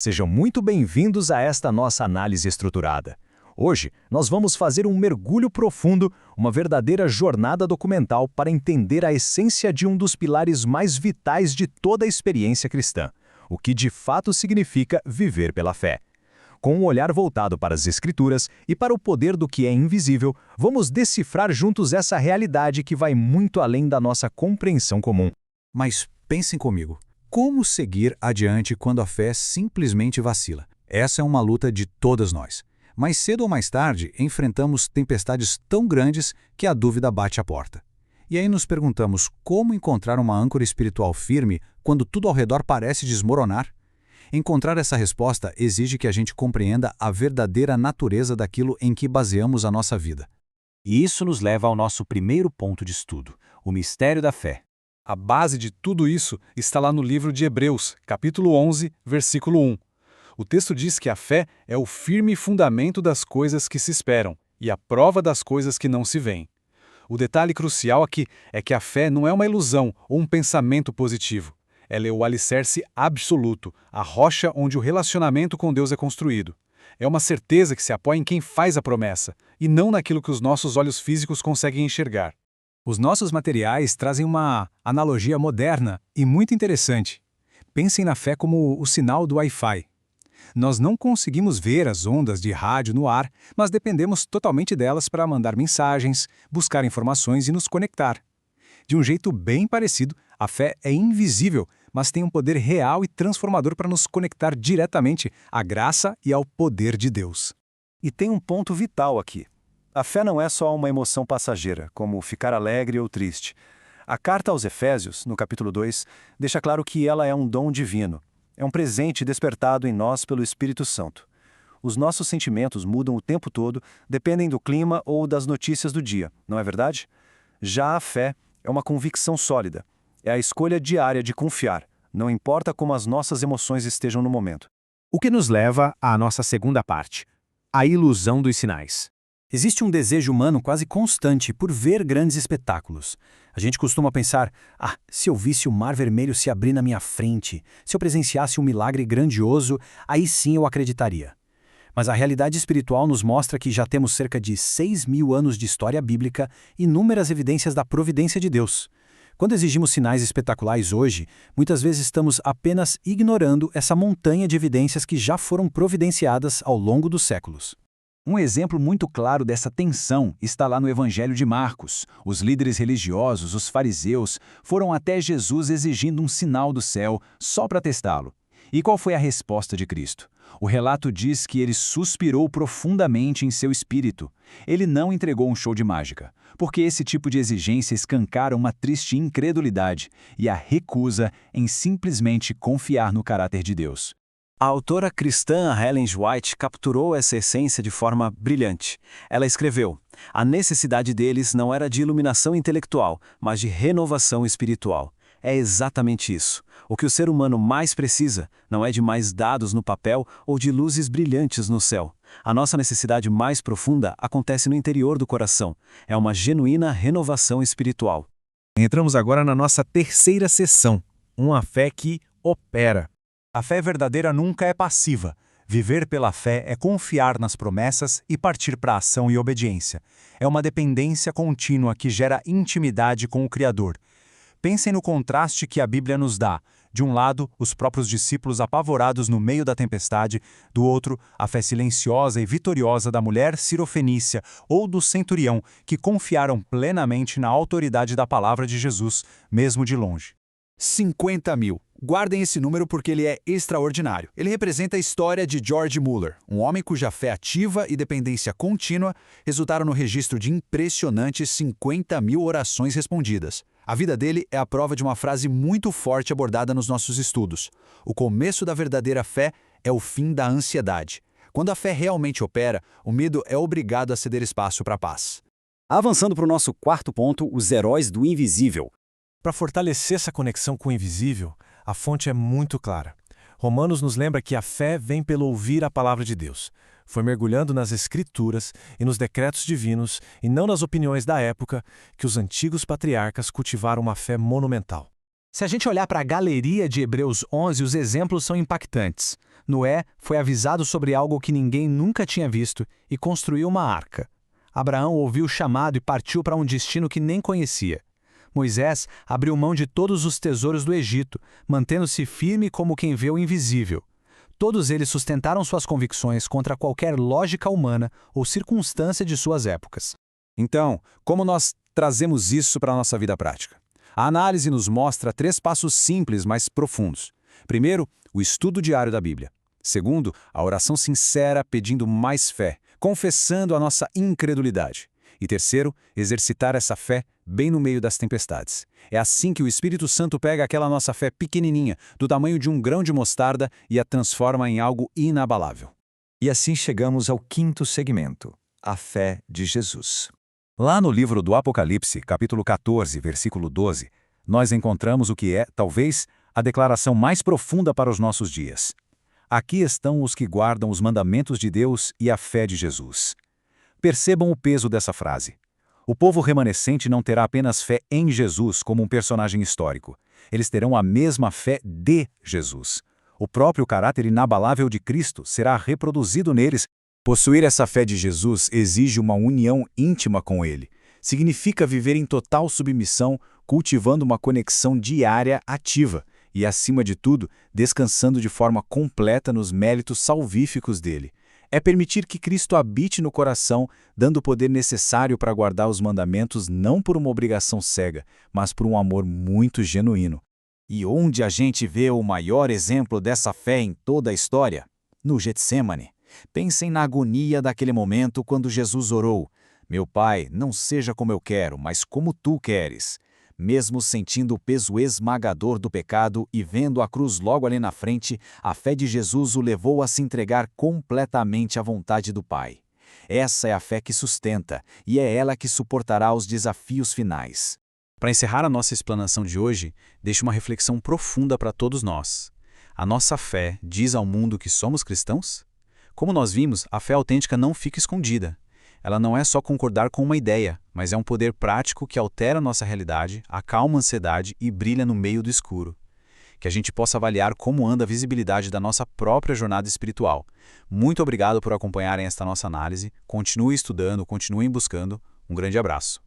Sejam muito bem-vindos a esta nossa análise estruturada. Hoje, nós vamos fazer um mergulho profundo, uma verdadeira jornada documental para entender a essência de um dos pilares mais vitais de toda a experiência cristã, o que de fato significa viver pela fé. Com um olhar voltado para as Escrituras e para o poder do que é invisível, vamos decifrar juntos essa realidade que vai muito além da nossa compreensão comum. Mas pensem comigo, como seguir adiante quando a fé simplesmente vacila? Essa é uma luta de todas nós. Mais cedo ou mais tarde, enfrentamos tempestades tão grandes que a dúvida bate à porta. E aí nos perguntamos como encontrar uma âncora espiritual firme quando tudo ao redor parece desmoronar? Encontrar essa resposta exige que a gente compreenda a verdadeira natureza daquilo em que baseamos a nossa vida. E isso nos leva ao nosso primeiro ponto de estudo, o mistério da fé. A base de tudo isso está lá no livro de Hebreus, capítulo 11, versículo 1. O texto diz que a fé é o firme fundamento das coisas que se esperam e a prova das coisas que não se veem. O detalhe crucial aqui é que a fé não é uma ilusão ou um pensamento positivo. Ela é o alicerce absoluto, a rocha onde o relacionamento com Deus é construído. É uma certeza que se apoia em quem faz a promessa, e não naquilo que os nossos olhos físicos conseguem enxergar. Os nossos materiais trazem uma analogia moderna e muito interessante. Pensem na fé como o sinal do Wi-Fi. Nós não conseguimos ver as ondas de rádio no ar, mas dependemos totalmente delas para mandar mensagens, buscar informações e nos conectar. De um jeito bem parecido, a fé é invisível, mas tem um poder real e transformador para nos conectar diretamente à graça e ao poder de Deus. E tem um ponto vital aqui. A fé não é só uma emoção passageira, como ficar alegre ou triste. A carta aos Efésios, no capítulo 2, deixa claro que ela é um dom divino. É um presente despertado em nós pelo Espírito Santo. Os nossos sentimentos mudam o tempo todo, dependem do clima ou das notícias do dia, não é verdade? Já a fé é uma convicção sólida. É a escolha diária de confiar, não importa como as nossas emoções estejam no momento. O que nos leva à nossa segunda parte, a ilusão dos sinais. Existe um desejo humano quase constante por ver grandes espetáculos. A gente costuma pensar, se eu visse o Mar Vermelho se abrir na minha frente, se eu presenciasse um milagre grandioso, aí sim eu acreditaria. Mas a realidade espiritual nos mostra que já temos cerca de 6.000 anos de história bíblica e inúmeras evidências da providência de Deus. Quando exigimos sinais espetaculares hoje, muitas vezes estamos apenas ignorando essa montanha de evidências que já foram providenciadas ao longo dos séculos. Um exemplo muito claro dessa tensão está lá no Evangelho de Marcos. Os líderes religiosos, os fariseus, foram até Jesus exigindo um sinal do céu só para testá-lo. E qual foi a resposta de Cristo? O relato diz que ele suspirou profundamente em seu espírito. Ele não entregou um show de mágica, porque esse tipo de exigência escancara uma triste incredulidade e a recusa em simplesmente confiar no caráter de Deus. A autora cristã Ellen White capturou essa essência de forma brilhante. Ela escreveu: a necessidade deles não era de iluminação intelectual, mas de renovação espiritual. É exatamente isso. O que o ser humano mais precisa não é de mais dados no papel ou de luzes brilhantes no céu. A nossa necessidade mais profunda acontece no interior do coração. É uma genuína renovação espiritual. Entramos agora na nossa terceira sessão, uma fé que opera. A fé verdadeira nunca é passiva. Viver pela fé é confiar nas promessas e partir para a ação e obediência. É uma dependência contínua que gera intimidade com o Criador. Pensem no contraste que a Bíblia nos dá. De um lado, os próprios discípulos apavorados no meio da tempestade, do outro, a fé silenciosa e vitoriosa da mulher cirofenícia ou do centurião, que confiaram plenamente na autoridade da palavra de Jesus, mesmo de longe. 50.000. Guardem esse número porque ele é extraordinário. Ele representa a história de George Muller, um homem cuja fé ativa e dependência contínua resultaram no registro de impressionantes 50.000 orações respondidas. A vida dele é a prova de uma frase muito forte abordada nos nossos estudos. O começo da verdadeira fé é o fim da ansiedade. Quando a fé realmente opera, o medo é obrigado a ceder espaço para a paz. Avançando para o nosso quarto ponto, os heróis do invisível. Para fortalecer essa conexão com o invisível, a fonte é muito clara. Romanos nos lembra que a fé vem pelo ouvir a palavra de Deus. Foi mergulhando nas Escrituras e nos decretos divinos, e não nas opiniões da época, que os antigos patriarcas cultivaram uma fé monumental. Se a gente olhar para a galeria de Hebreus 11, os exemplos são impactantes. Noé foi avisado sobre algo que ninguém nunca tinha visto e construiu uma arca. Abraão ouviu o chamado e partiu para um destino que nem conhecia. Moisés abriu mão de todos os tesouros do Egito, mantendo-se firme como quem vê o invisível. Todos eles sustentaram suas convicções contra qualquer lógica humana ou circunstância de suas épocas. Então, como nós trazemos isso para a nossa vida prática? A análise nos mostra 3 passos simples, mas profundos. Primeiro, o estudo diário da Bíblia. Segundo, a oração sincera pedindo mais fé, confessando a nossa incredulidade. E terceiro, exercitar essa fé bem no meio das tempestades. É assim que o Espírito Santo pega aquela nossa fé pequenininha, do tamanho de um grão de mostarda, e a transforma em algo inabalável. E assim chegamos ao 5º segmento, a fé de Jesus. Lá no livro do Apocalipse, capítulo 14, versículo 12, nós encontramos o que é, talvez, a declaração mais profunda para os nossos dias. Aqui estão os que guardam os mandamentos de Deus e a fé de Jesus. Percebam o peso dessa frase. O povo remanescente não terá apenas fé em Jesus como um personagem histórico. Eles terão a mesma fé de Jesus. O próprio caráter inabalável de Cristo será reproduzido neles. Possuir essa fé de Jesus exige uma união íntima com Ele. Significa viver em total submissão, cultivando uma conexão diária ativa e, acima de tudo, descansando de forma completa nos méritos salvíficos dele. É permitir que Cristo habite no coração, dando o poder necessário para guardar os mandamentos não por uma obrigação cega, mas por um amor muito genuíno. E onde a gente vê o maior exemplo dessa fé em toda a história? No Getsêmani. Pensem na agonia daquele momento quando Jesus orou: "Meu Pai, não seja como eu quero, mas como tu queres." Mesmo sentindo o peso esmagador do pecado e vendo a cruz logo ali na frente, a fé de Jesus o levou a se entregar completamente à vontade do Pai. Essa é a fé que sustenta, e é ela que suportará os desafios finais. Para encerrar a nossa explanação de hoje, deixo uma reflexão profunda para todos nós. A nossa fé diz ao mundo que somos cristãos? Como nós vimos, a fé autêntica não fica escondida. Ela não é só concordar com uma ideia, mas é um poder prático que altera nossa realidade, acalma a ansiedade e brilha no meio do escuro. Que a gente possa avaliar como anda a visibilidade da nossa própria jornada espiritual. Muito obrigado por acompanharem esta nossa análise. Continue estudando, continuem buscando. Um grande abraço.